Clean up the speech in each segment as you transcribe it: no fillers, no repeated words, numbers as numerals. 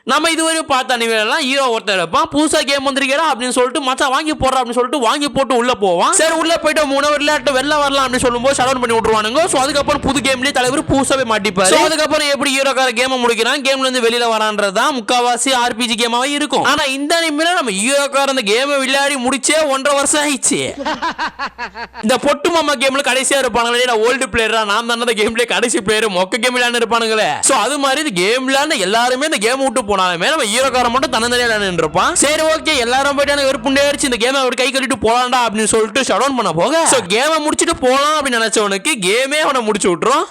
நம்ம இதுவரை பார்த்த அனிமேலாம் ஹீரோ ஒருத்தர் இருப்பான், புதுசா கேம் வந்திருக்கா அப்படின்னு சொல்லிட்டு மச்சான் வாங்கி போடுற அப்படின்னு சொல்லிட்டு வாங்கி போட்டு உள்ள போவான். சரி உள்ள போயிட்டு 3 விளையாட்டு வெளில வரலாம் அப்படின்னு சொல்லும்போது ஷட் டவுன் பண்ணி விட்டுருவானுங்க. சோ அதுக்கப்புறம் புது கேம்லயே தலைவர் புதுசாவே மாட்டிப்பாரு. அதுக்கப்புறம் எப்படி ஹீரோக்கார கேம் முடிக்கிறான், கேம்ல இருந்து வெளியில வரான்றதுதான் முக்காவாசி ஆர்பிஜி கேமாவே இருக்கும். ஆனா இந்த அனிமேல நம்ம ஹீரோக்கார அந்த கேமை விளையாடி முடிச்சே 1.5 வருஷம் ஆயிடுச்சு. இந்த பொட்டு மாமா கேம்ல கடைசியா இருப்பானுங்களே, ஓல்டு பிளேயரா நான் தான் அந்த கேம்ல கடைசி பிளேயர் மொக்க கேம் விளையாண்டு இருப்பானுங்களே. சோ அது மாதிரி இந்த கேம் விளையாண்டு எல்லாருமே இந்த கேம் விட்டு போனாலுமே நம்ம ஹீரோக்காரன் மட்டும் தன்னந்தனியா விளையாண்டு இருப்பான். சரி ஓகே எல்லாரும் போயிட்டு வெறுப்புண்டே அடிச்சு இந்த கேமை கை கட்டிட்டு போலாம்டா அப்படின்னு சொல்லிட்டு ஷட் டவுன் பண்ண போக சோ கேமை முடிச்சிட்டு போலாம் அப்படின்னு நினைச்சவனுக்கு கேமே அவனை முடிச்சு விட்டுரும்.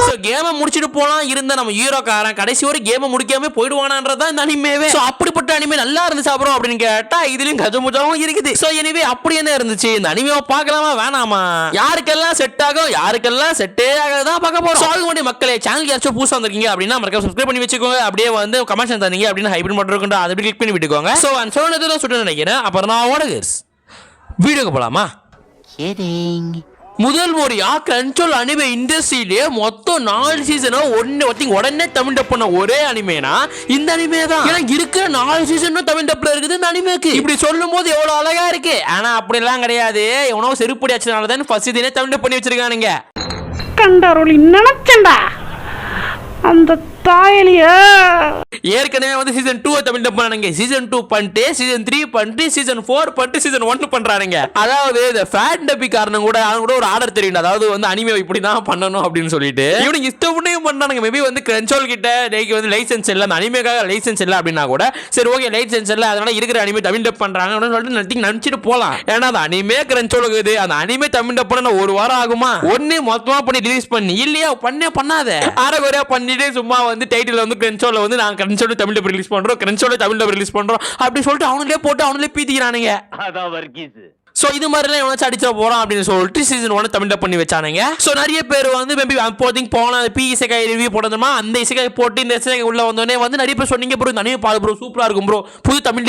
சோ கேமை முடிச்சிட்டு போலாம் இருந்த நம்ம ஹீரோக்காரன் கடைசி வரை கேமை முடிக்காம போயிடுவானான்றதான் இந்த அனிமேவே. சோ அப்படிப்பட்ட அனிமே நல்லா இருந்துச்சு அப்புறம் அப்படின்னு கேட்டா இதுலயும் கஜமுஜாவும் இருக்குது. சோ எனிவே அப்படி என்ன இருந்துச்சு, இந்த அனிமேவை பார்க்கலாமா வேணாமா, யாருக்கெல்லாம் செட் ஆகும் யாருக்கெல்லாம் செட்டே ஆகாதான் பார்க்க போறோம். சோ அதுக்கு மக்களே சேனல் யாராச்சும் புதுசா வந்திருக்கீங்க அப்படின்னா மறக்காம சப்ஸ்கிரைப் பண்ணி வச்சுக்கோங்க. அப்படியே வந்து கமெண்ட்ஸ் தந்தீங்க அப்படின்னு ஹைப்ரிட் மட்டும் அதை கிளிக் பண்ணி விட்டுக்கோங்க. சோ நான் சொன்னதெல்லாம் சொல்ல நினைக்கிறேன். அப்புறம் நான் ஓடுகர்ஸ் வீடியோக்கு போலாமா? முதல் முறையா கண்ட்ரோல் அனிமே இண்டஸ்ட்ரியிலே மொத்தம் 4 சீசனோ உடனே தமிழ் டப் பண்ண ஒரே அனிமேனா இந்த அனிமே தான். எனக்கு இருக்கிற 4 சீசனும் தமிழ் டப்ல இருக்குது இந்த அனிமேக்கு. இப்படி சொல்லும் போது எவ்வளவு அழகா இருக்கு. ஆனா அப்படி எல்லாம் கிடையாது. எவனோ செருப்படி அடிச்சனால தான் ஃபர்ஸ்ட் சீசனே தமிழ் டப் பண்ணி வச்சிருக்கானுங்க. கண்டரோலி நினைச்சண்டா அந்த தாயலிய ஏற்கனவே வந்து சீசன் 2 தமிழ் டப் பண்ணானுங்க. சீசன் 2 பண்ணிட்டு சீசன் 3 பண்ணிட்டு சீசன் 4 பண்ணிட்டு சீசன் 1 பண்றானுங்க. அதாவது இந்த ஃபேன் டப்பி காரணம் கூட ஒரு ஆர்டர் தெரியும். அதாவது வந்து அனிமே இப்படி தான் பண்ணணும் அப்படின்னு சொல்லிட்டு இவனுக்கு இஷ்டப்படியும் பண்ணானுங்க. மேபி வந்து கன்சோல் கிட்ட டேக்கு வந்து லைசென்ஸ் இல்ல, அந்த அனிமேக்காக லைசென்ஸ் இல்ல அப்படின்னா கூட சரி ஓகே லைசென்ஸ் இல்ல அதனால இருக்கிற அனிமே தமிழ் டப் பண்றாங்க அப்படின்னு சொல்லிட்டு நினைச்சிட்டு போலாம். ஏன்னா அந்த அனிமே கன்சோல் இருக்குது, அந்த அனிமே தமிழ் டப் பண்ண 1 வாரம் ஆகுமா? ஒன்னு மொத்தமா பண்ணி ரிலீஸ் பண்ணி இல்லையா பண்ணாத அரைகுறையா பண்ணிட்டு சும்மா வந்து டைட்டில் வந்து கன்சோல்ல வந்து நான் கன்சோல் தமிழ் டப் ரிலீஸ் பண்றோம், கன்சோல் தமிழ் டப் ரிலீஸ் பண்றோம் அப்படி சொல்லிட்டு அவங்களே போட்டு அவங்களே பீத்திக்கிறானுங்க. அதான் வர்க்கீஸ். சோ இது மாதிரிலாம் எவனாச்சும் அடிச்சா போறான் அப்படின்னு சொல்லிட்டு சீசன் 1 தமிழ் டப் பண்ணி வச்சானுங்க. சோ நிறைய பேர் வந்து மேபி அப்போதைக்கு போன பி இசைக்காய் ரிவ்யூ போட்டதுமா அந்த இசைக்காய் போட்டு இந்த இசைக்காய் உள்ள வந்தோடனே வந்து நிறைய பேர் சொன்னீங்க ப்ரோ நிறைய பாரு ப்ரோ சூப்பரா இருக்கும் ப்ரோ புது தமிழ்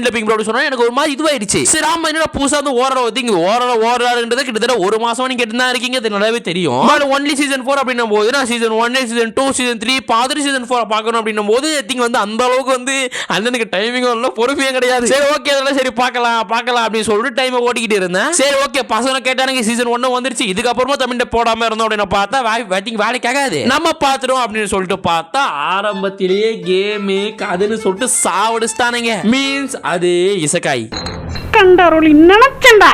டப்பிங் ப்ரோ சொன்னா எனக்கு ஒரு மாதிரி இதுவாயிடுச்சு. சரி ஆமா என்னடா புதுசா வந்து ஓடுறதுன்றது கிட்டத்தட்ட 1 மாசம் நீங்க கேட்டு தான் இருக்கீங்க, அது நல்லாவே தெரியும். பட் ஒன்லி சீசன் 4 அப்படின்னும் போது நான் சீசன் 1 சீசன் 2 சீசன் 3 பாதிரி சீசன் 4 பார்க்கணும் அப்படின்னும் போது திங்க் வந்து அந்த அளவுக்கு வந்து அண்ணனுக்கு டைமிங்கும் இல்லை பொறுமையும் கிடையாது. சரி ஓகே அதெல்லாம் சரி பார்க்கலாம் அப்படின்னு சொல்லிட்டு டைமை ஓட்டிக்கிட்டு இருந்தேன். சரி ஓகே பசங்க கேட்டானுங்க சீசன் 1 வந்துருச்சு இதுக்கப்புறமா தமிழ் போடாம இருந்தோம் அப்படின்னு பார்த்தா வேலைக்காகாது நம்ம பாத்துறோம் அப்படின்னு சொல்லிட்டு பார்த்தா ஆரம்பத்திலேயே கேமு கதைன்னு சொல்லிட்டு சாவடிச்சிட்டானுங்க. மீன்ஸ் அது இசக்காய். கண்டரோலி நினைச்சண்டா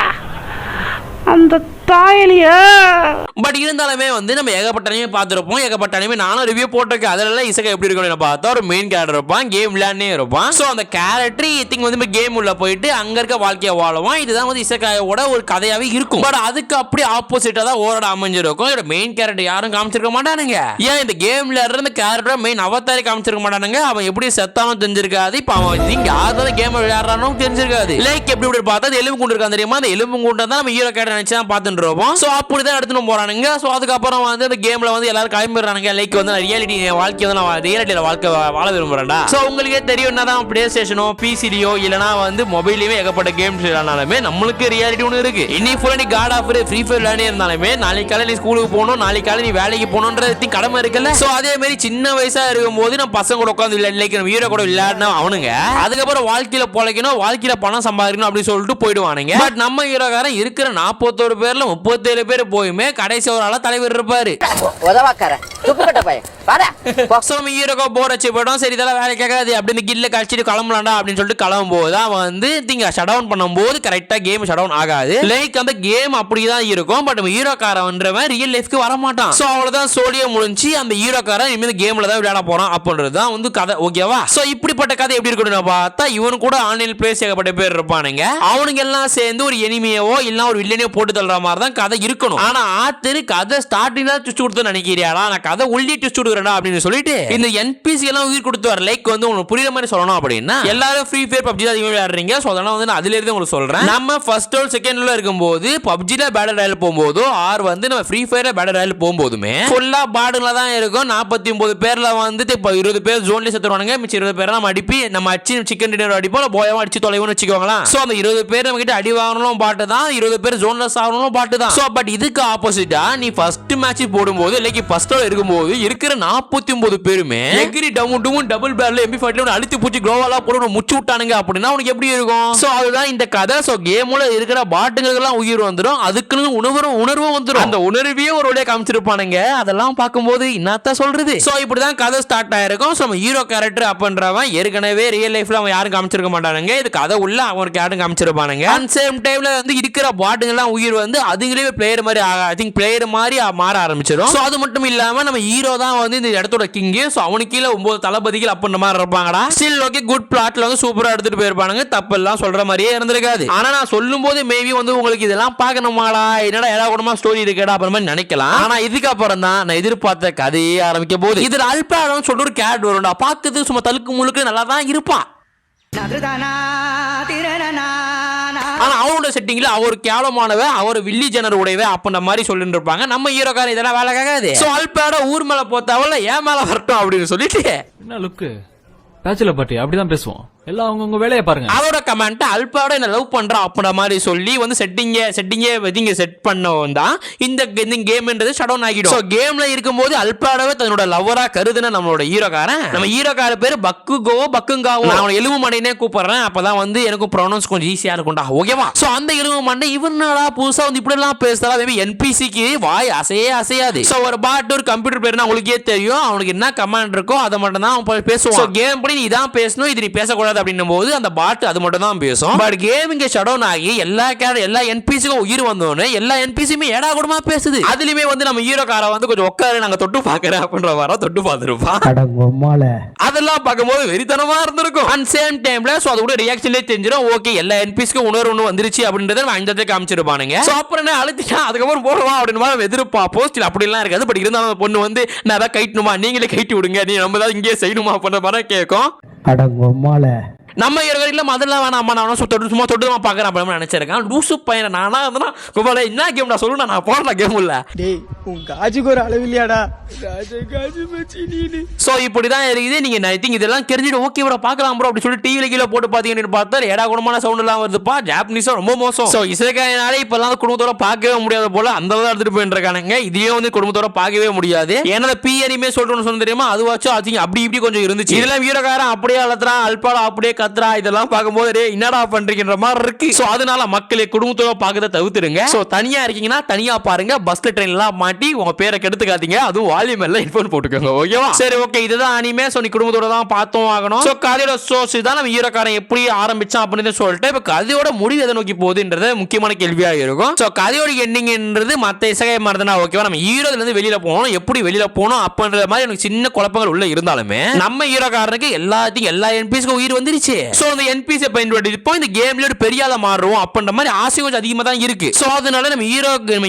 அந்த தாயலிய. பட் இருந்தாலுமே வந்து நம்ம ஏகப்பட்ட அனிமே பார்த்துருப்போம், ஏகப்பட்ட அனிமே நானும் ரிவ்யூ போட்டிருக்கேன். அதெல்லாம் இசக்கா எப்படி இருக்கும்னு பார்த்தா ஒரு மெயின் கேரக்டர் இருப்பான், கேம் விளையாடனே இருப்பான். ஸோ அந்த கேரக்டர் திங்க் வந்து கேம் உள்ள போயிட்டு அங்க இருக்க வாழ்க்கையை வாழுவான். இதுதான் வந்து இசக்காயோட ஒரு கதையாவே இருக்கும். பட் அதுக்கு அப்படி ஆப்போசிட்டா தான் ஓரோட அமைஞ்சிருக்கும். இதோட மெயின் கேரக்டர் யாரும் காமிச்சிருக்க மாட்டானுங்க. ஏன் இந்த கேம் விளையாடுற இந்த கேரக்டர் மெயின் அவதாரி காமிச்சிருக்க மாட்டானுங்க. அவன் எப்படி செத்தாலும் தெரிஞ்சிருக்காது. இப்போ அவன் இங்க யாராவது கேம் விளையாடுறானோ தெரிஞ்சிருக்காது. லைக் எப்படி பார்த்தா எலும்பு கூண்டு இருக்கான் தெரியுமா, அந்த எலும்பு கூண்டை தான் நம்ம ஹீரோ கேரக்டர் நினைச்சு தான் பார்த்து சோ அப்படிதான் எடுத்துட்டு போறானுங்க. சோ அதுக்கப்புறம் வந்து அந்த கேம்ல வந்து எல்லாரும் கிளம்பிடுறானுங்க. லைக் வந்து ரியாலிட்டி வாழ்க்கை வந்து நான் ரியாலிட்டியில வாழ்க்கை வாழ விரும்புறேன்டா. சோ உங்களுக்கே தெரியும் என்னதான் பிளே ஸ்டேஷனோ பிசிலியோ இல்லனா வந்து மொபைல்லயே ஏகப்பட்ட கேம்ஸ் விளையாடினாலுமே நம்மளுக்கு ரியாலிட்டி ஒன்று இருக்கு. இன்னைக்கு ஃபுல்லா நீ காட் ஆஃப் ஃப்ரீ ஃபயர் விளையாடி இருந்தாலுமே நாளைக்கு காலை நீ ஸ்கூலுக்கு போகணும், நாளைக்கு காலை நீ வேலைக்கு போகணும்ன்றது கடமை இருக்குல்ல. சோ அதே மாதிரி சின்ன வயசா இருக்கும் போது நம்ம பசங்க கூட உட்காந்து லைக் நம்ம ஹீரோ கூட விளையாடினா அவனுங்க அதுக்கப்புறம் வாழ்க்கையில பொழைக்கணும், வாழ்க்கையில பணம் சம்பாதிக்கணும் அப்படின்னு சொல்லிட்டு போயிடுவானுங்க. பட் நம்ம ஹீரோக்காரன் இருக்கிற 41 பேர்ல 37 பேர் போயுமே கடைசி ஒரு ஆளா தலைவர் இருப்பாரு. சரி இதெல்லாம் வேலைக்காகாது அப்படின்னு கில்ல கழிச்சிட்டு கிளம்பலாம்டா அப்படின்னு சொல்லிட்டு கிளம்பும் போது அவன் வந்து ஷட் டவுன் பண்ணும்போது கரெக்டா கேம் ஷட் டவுன் ஆகாது. லைக் அந்த கேம் அப்படிதான் இருக்கும். பட் ஹீரோக்காரன்றவன் ரியல் லைஃப்க்கு வர மாட்டான். சோ அவ்வளவுதான் சோழியை முடிஞ்சு அந்த ஹீரோக்காரன் இனிமேல் கேம்ல தான் விளையாட போறான் அப்படின்றதுதான் வந்து கதை. ஓகேவா? சோ இப்படிப்பட்ட கதை எப்படி இருக்கணும் பார்த்தா இவனு கூட ஆன்லைன் பிளேஸ் ஏகப்பட்ட பேர் இருப்பானுங்க. அவனுங்க எல்லாம் சேர்ந்து ஒரு எனிமியவோ இல்ல ஒரு வில்லனையோ போட்டு தள்ளுற மாதிரி தான் கதை இருக்கணும். ஆனா ஆத்தரு கதை ஸ்டார்டிங்ல ட்விஸ்ட் கொடுத்து நினைக்கிறியாடா, நான் கதை உள்ளே ட்விஸ்ட் கொடுக்குறேன்டா அப்படின்னு சொல்லிட்டு இந்த என்பிசி எல்லாம் உயிர் கொடுத்து வர லைக் வந்து உங்களுக்கு புரியுற மாதிரி சொல்லணும் அப்படின்னா எல்லாரும் ஃப்ரீ ஃபயர் பப்ஜி தான் விளையாடுறீங்க. ஸோ அதனால வந்து நான் அதுல இருந்து உங்களுக்கு சொல்றேன். நம்ம ஃபர்ஸ்ட் லெவல் செகண்ட் லெவல் இருக்கும்போது பப்ஜில பேட்டல் ராயல் போகும்போது ஆர் வந்து நம்ம ஃப்ரீ ஃபயர்ல பேட்டல் ராயல் போகும்போதுமே ஃபுல்லா பாடுங்களா தான் இருக்கும். 49 பேர்ல வந்து 20 பேர் ஜோன்ல செத்துருவானுங்க. மிச்சம் 20 பேர் நம்ம அடிப்பி நம்ம அடிச்சு சிக்கன் டின்னர் அடிப்போம், போயமா அடிச்சு தொலைவோம்னு வச்சுக்கோங்களா. ஸோ அந்த 20 பேர் நம்ம கிட்ட அடி வாங்கணும் பாட்டு தான், 20 பேர் ஜோன்ல சாகணும் பாட்டு தான். ஸோ பட் இதுக்கு ஆப்போசிட்டா நீ ஃபர்ஸ்ட் மேட்ச் போடும்போது லைக் ஃபர்ஸ்ட் இருக்கும் இருக்கும்போது இருக்கிற 49 பேருமே எகிரி டமும் டபுள் பேர்ல MP5 அழுத்தி பூச்சி குளோவாலா போட்டு முச்சு விட்டானுங்க அப்படின்னா உனக்கு எப்படி இருக்கும்? சோ அதுதான் இந்த கதை. சோ கேம்ல இருக்கிற பாட்டுங்களுக்கெல்லாம் உயிர் வந்துடும், அதுக்குன்னு உணர்வும் வந்துடும். அந்த உணர்வையே ஒரு வழியா காமிச்சிருப்பானுங்க. அதெல்லாம் பார்க்கும்போது என்னத்த சொல்றது. சோ இப்படிதான் கதை ஸ்டார்ட் ஆயிருக்கும். சோ நம்ம ஹீரோ கேரக்டர் அப்படின்றவன் ஏற்கனவே ரியல் லைஃப்ல அவன் யாரும் காமிச்சிருக்க மாட்டானுங்க. இது கதை உள்ள அவனுக்கு யாரும் காமிச்சிருப்பானுங்க. அண்ட் சேம் டைம்ல வந்து இருக்கிற பாட்டுங்கெல்லாம் உயிர் வந்து அதுங்களே பிளேயர் மாதிரி ஐ திங்க் பிளேயர் மாதிரி மாற ஆரம்பிச்சிடும். சோ அது மட்டும் இல்லாம நம்ம ஹீரோ தான் வந்து இந்த இடத்தோட கிங். சோ அவனுக்கு கீழே 9 தளபதிகள் அப்படின்ற மாதிரி இருப்பாங்கடா. ஸ்டில் ஓகே குட் பிளாட்ல வந்து சூப்பரா எடுத்துட்டு போயிருப்பானுங்க. தப்பெல்லாம் சொல்ற மாதிரியே இருந்திருக்காது. ஆனா நான் சொல்லும் போது மேபி வந்து உங்களுக்கு இதெல்லாம் பார்க்கணுமாடா, என்னடா ஏடாகூடமா ஸ்டோரி இருக்கடா அப்புறமா நினைக்கலாம். ஆனா இதுக்கப்புறம் தான் நான் எதிர்பார்த்த கதையே ஆரம்பிக்க போது இதுல அல்பாடம் சொல்ற ஒரு கேட் வரும்டா. பார்க்கிறது சும்மா தலுக்கு முழுக்க நல்லா தான் இருப்பா. ஆனா அவரோட செட்டிங்ல அவர் கேவலமானவ, அவர் வில்லி ஜெனர் உடையவ அப்படின்ற மாதிரி சொல்லிட்டு இருப்பாங்க. நம்ம ஹீரோக்காரன் இதெல்லாம் வேலை கேட்காது. சோ அல்பாட ஊர் மேல போத்தாவல ஏன் மேல வரட்டும் அப்படின்னு சொல்லிட்டு என்ன லுக்கு பேச்சுலர் பார்ட்டி அப்படிதான் பேசுவோம். எல்லாம் அவங்கவுங்க வேலையை பாருங்க. அவரோட கமெண்ட் அல்பாவோட என்ன லவ் பண்றா அப்படின்ற மாதிரி சொல்லி வந்து செட்டிங்கே செட் பண்ணவும் தான் இந்த கேம்ன்றது ஷட் டவுன் ஆகிடும். சோ கேம்ல இருக்கும்போது அல்பாடவே தன்னோட லவ்வரா கருதுன நம்மளோட ஹீரோக்காரன், நம்ம ஹீரோக்கார பேரு பக்குங்காவோ. நான் எலும்பு மண்டைனே கூப்பிடுறேன், அப்பதான் வந்து எனக்கு ப்ரொனவுன்ஸ் கொஞ்சம் ஈஸியா இருக்கும்டா. ஓகேவா? சோ அந்த எலும்பு மண்டை இவனாடா புதுசா வந்து இப்படி எல்லாம் பேசுறா. மேபி என்பிசிக்கு வாய் அசையாது. சோ ஒரு பாட் ஒரு கம்ப்யூட்டர் பேருனா உங்களுக்கே தெரியும், அவனுக்கு என்ன கமாண்ட் இருக்கோ அதை மட்டும் தான் அவன் பேசுவான். சோ கேம் படி நீ தான் பேசணும், இது நீ பேசக்கூடாது அப்படின்னும் போது அந்த பாட் அது மட்டும் தான் பேசும். பட் கேம் இங்க ஷட் டவுன் ஆகி எல்லா என்பிசிக்கும் உயிர் வந்தோன்னு எல்லா என்பிசியுமே ஏடா கூடமா பேசுது. அதுலயுமே வந்து நம்ம ஹீரோக்கார வந்து கொஞ்சம் உட்காரு நாங்க தொட்டு பாக்குறேன் அப்படின்ற வர தொட்டு பார்த்துருப்பான். அதெல்லாம் பார்க்கும்போது வெறித்தனமா இருந்திருக்கும். அண்ட் சேம் டைம்ல சோ அது கூட ரியாக்ஷன்லயே தெரிஞ்சிடும். ஓகே எல்லா என்பிசிக்கும் உணர்வு ஒன்று வந்துருச்சு அப்படின்றத அந்த இடத்துல காமிச்சிருப்பானுங்க. சோ அப்புறம் என்ன அழுத்திட்டா அதுக்கப்புறம் போடுவான் அப்படின்னு மாதிரி எதிர்பார்ப்போம். ஸ்டில் அப்படி எல்லாம் இருக்காது. பட் இருந்தாலும் அந்த பொண்ணு வந்து நான் ஏதாவது கைட்டணுமா, நீங்களே கைட்டி விடுங்க, நீ நம்ம ஏதாவது இங்கே செய்யணுமா அப்படின்ற மாதிரி கேட்கும். நம்ம இருக்கலாம் அதெல்லாம் வேணாம், நான் சும்மா தொட்டுமா பாக்குறேன் அப்படின்னு நினைச்சிருக்கேன். லூசு பையன் நானா இருந்தா என்ன கேம் நான் சொல்லுவேன், நான் போடுற கேம் இல்ல. டேய் உன் காஜுக்கு ஒரு அளவு இல்லையாடா, காஜு மச்சி நீ. சோ இப்படிதான் இருக்குது. நீங்க ஐ திங்க் இதெல்லாம் தெரிஞ்சுட்டு ஓகே ப்ரோ பார்க்கலாம் ப்ரோ அப்படி சொல்லி டிவில கீழே போட்டு பாத்தீங்கன்னு பார்த்தா ஏடா குணமான சவுண்ட் எல்லாம் வருதுப்பா. ஜாப்பனீஸா ரொம்ப மோசம். சோ இசைக்காயினாலே இப்பெல்லாம் குடும்பத்தோட பார்க்கவே முடியாத போல அந்த எடுத்துட்டு போயிட்டு இருக்கானுங்க. இதையே வந்து குடும்பத்தோட பார்க்கவே முடியாது. ஏன்னா பிஎனிமே சொல்றோம்னு சொன்ன தெரியுமா, அதுவாச்சும் அது அப்படி இப்படி கொஞ்சம் இருந்துச்சு. இதெல்லாம் வீரக்காரன் அப்படியே அழுத்துறான், அல்பாடா அப்படியே கத்துறா. இதெல்லாம் பார்க்கும்போது என்னடா பண்றீங்கன்ற மாதிரி இருக்கு. சோ அதனால மக்களே குடும்பத்தோட பார்க்கறத தவிர்த்துடுங்க. சோ தனியா இருக்கீங்கன்னா தனியா பாருங்க. பஸ்ல ட்ரெயின்ல எல்லாம் மாட்டி உங்க பேரை கெடுத்துக்காதீங்க. அதுவும் வால்யூம் எல்லாம் ஹெட்போன் போட்டுக்கோங்க. ஓகேவா? சரி ஓகே இதுதான் அனிமே. சோ நீ குடும்பத்தோட தான் பார்த்தோம் ஆகணும். சோ கதையோட சோர்ஸ் தான் நம்ம ஹீரோக்காரன் எப்படி ஆரம்பிச்சான் அப்படின்னு சொல்லிட்டு இப்ப கதையோட முடிவு எதை நோக்கி போகுதுன்றது முக்கியமான கேள்வியா இருக்கும். சோ கதையோட எண்டிங்ன்றது மத்த இசையை மாதிரிதான். ஓகேவா? நம்ம ஹீரோல இருந்து வெளியில போகணும், எப்படி வெளியில போகணும் அப்படின்ற மாதிரி எனக்கு சின்ன குழப்பங்கள் உள்ள இருந்தாலுமே நம்ம ஹீரோக்காரனுக்கு எல்லா என்பிஸ்க்கும் உயிர் வந்துருச்சு. சோ அந்த என்பிசி பயன்படுத்தி இப்போ இந்த கேம்ல ஒரு பெரிய ஆளா மாறுவோம் அப்படின்ற மாதிரி ஆசை கொஞ்சம் அதிகமா தான் இருக்கு. சோ அதனால நம்ம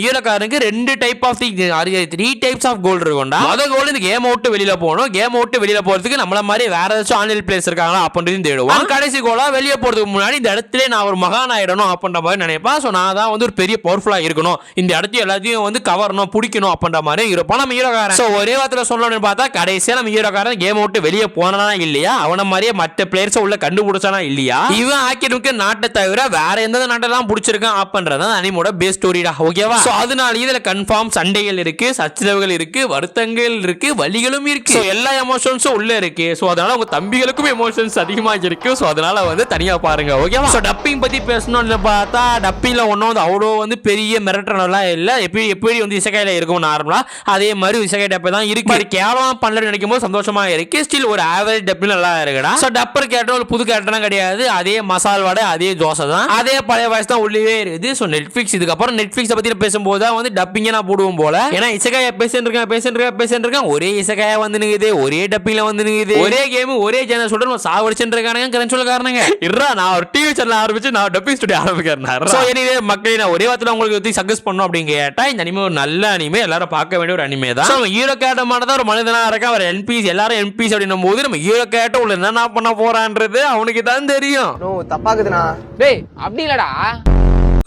ஹீரோக்காரனுக்கு 2 டைப் ஆஃப் 3 டைப்ஸ் ஆஃப் கோல் இருக்கும்டா. மொத கோல் இந்த கேம் விட்டு வெளியில போகணும். கேம் விட்டு வெளியில போறதுக்கு நம்மள மாதிரி வேற ஏதாச்சும் ஆன்லைன் பிளேஸ் இருக்காங்களா அப்படின்றதையும் தேடுவோம். கடைசி கோலா வெளியே போறதுக்கு முன்னாடி இந்த இடத்துல நான் ஒரு மகான் ஆயிடணும் அப்படின்ற மாதிரி நினைப்பேன். சோ நான் தான் வந்து ஒரு பெரிய பவர்ஃபுல்லா இருக்கணும், இந்த இடத்தையும் எல்லாத்தையும் வந்து கவரணும், பிடிக்கணும் அப்படின்ற மாதிரி இருப்பான் நம்ம ஹீரோக்காரன். சோ ஒரே வார்த்தையில சொல்லணும்னு பார்த்தா கடைசியா நம்ம ஹீரோக்காரன் கேம் விட்டு வெளியே போனானா இல்லையா, அவன மாதிரியே மற்ற பிளேயர்ஸ் உள்ள கண்டுபிடிச்சானா இல்லையா, இவன் ஆக்கினுக்கு நாட்டை தவிர வேற எந்த நாட்டெல்லாம் பிடிச்சிருக்கான் அப்படின்றது அனிமோட பேஸ் ஸ்டோரிடா. ஓகேவா? சோ அதனால இதுல கன்ஃபார்ம் சண்டைகள் இருக்கு, சச்சரவுகள் இருக்கு, வருத்தங்கள் இருக்கு, வலிகளும் இருக்கு. சோ எல்லா எமோஷன்ஸும் உள்ள இருக்கு. சோ அதனால உங்க தம்பிகளுக்கும் எமோஷன்ஸ் அதிகமா இருக்கு. சோ அதனால வந்து தனியா பாருங்க. ஓகேவா? சோ டப்பிங் பத்தி பேசணும்னு பார்த்தா டப்பிங்ல ஒன்னும் வந்து அவ்வளோ வந்து பெரிய மிரட்டலாம் இல்ல. எப்படி வந்து இசைக்கையில இருக்கும் நார்மலா அதே மாதிரி இசைக்கை டப்பை தான் இருக்கு. கேவலமா பண்ணல நினைக்கும் போது சந்தோஷமா இருக்கு. ஸ்டில் ஒரு ஆவரேஜ் டப்பிங் நல்லா இருக்குடா. சோ டப்பர் கேரக்டர் ஒரு புது கேரக்டர் கிடையாது, அதே மசால் வடை அதே தோசை தான், அதே பழைய வாய்ஸ் தான் உள்ளே இருக்குது. ஸோ நெட்ஃபிளிக்ஸ் இதுக்கப்புறம் நெட்ஃபிளிக்ஸ் பத்தி பேசும்போது தான் வந்து டப்பிங்க நான் போடுவோம் போல. ஏன்னா இசைக்காய பேசிட்டு இருக்கேன் ஒரே இசைக்காய வந்து நிக்குது, ஒரே டப்பிங்ல வந்து நிக்குது, ஒரே கேம் ஒரே சேனல் சொல்லிட்டு சாவடிச்சுட்டு இருக்கானுங்க கரண்ட் சொல்ல காரணங்க. இருறா நான் ஒரு டிவி சேனல் ஆரம்பிச்சு நான் டப்பிங் ஸ்டுடியோ ஆரம்பிக்கிறேன். ஸோ எனிவே மக்களே நான் ஒரே வார்த்தையில உங்களுக்கு சஜஸ்ட் பண்ணணும் அப்படின்னு கேட்டா இந்த அனிமே ஒரு நல்ல அனிமே, எல்லாரும் பார்க்க வேண்டிய ஒரு அனிமே தான். ஸோ ஹீரோ கேட்டமானதான் ஒரு மனிதனா இருக்கா, அவர் என்பிஸ் எல்லாரும் என்பிஸ் அப்படின்னும் போது நம்ம ஹீரோ கேட்ட உள்ள என்ன பண்ண போறான்றது அவனுக்கு தான் தெரியும். தப்பாக்குதுண்ணா. டேய் அப்படி இல்லடா.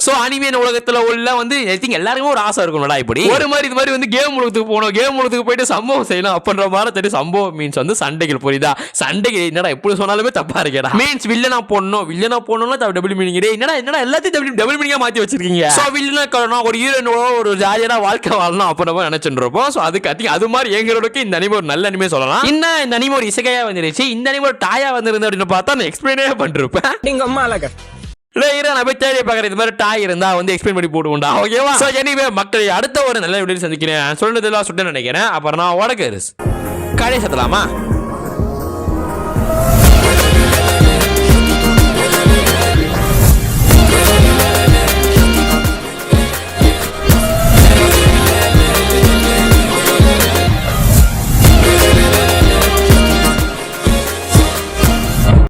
சோ அனிமே உலகத்துல உள்ள வந்து ஐ திங்க் எல்லாருக்குமே ஒரு ஆசை இருக்கும்டா, இப்படி ஒரு மாதிரி இது மாதிரி வந்து கேம் உலகத்துக்கு போகணும், கேம் உலகத்துக்கு போயிட்டு சம்பவம் செய்யணும் அப்படின்ற மாதிரி தெரியும். சம்பவம் மீன்ஸ் வந்து சண்டைகள், புரியுதா? சண்டைகள் என்னடா எப்படி சொன்னாலுமே தப்பா இருக்கேடா. மீன்ஸ் வில்லனா போடணும்னா டபுள் மீனிங். என்னடா எல்லாத்தையும் டபுள் மீனிங்கா மாத்தி வச்சிருக்கீங்க. சோ வில்லனா காரணம் ஒரு ஹீரோனோட ஒரு ஜாலியான வாழ்க்கை வாழணும் அப்படின்ற நினைச்சுட்டு இருப்போம். சோ அதுக்கு அது மாதிரி எங்களோடக்கு இந்த அனிமே ஒரு நல்ல அனிமே சொல்லலாம். இன்னும் இந்த அனிமே ஒரு இசையா வந்துருச்சு, இந்த அனிமே ஒரு டாயா வந்திருந்து அப்படின்னு பார்த்தா நான் எக்ஸ்பிளைனே பண்ணிருப்பேன். நீங்க அம்மா அழகா நான் போய் தேடி பார்க்குறேன், இது மாதிரி டாய் இருந்தா வந்து எக்ஸ்பிளைன் பண்ணி போடுவோம்டா. ஓகேவா? சோ எனிவே மக்களை அடுத்த ஒரு நல்ல வீடியோ சந்திக்கிறேன். சொன்னதெல்லாம் சுட்டு நினைக்கிறேன். அப்புறம் நான் உடக்கு கடையை சத்தலாமா?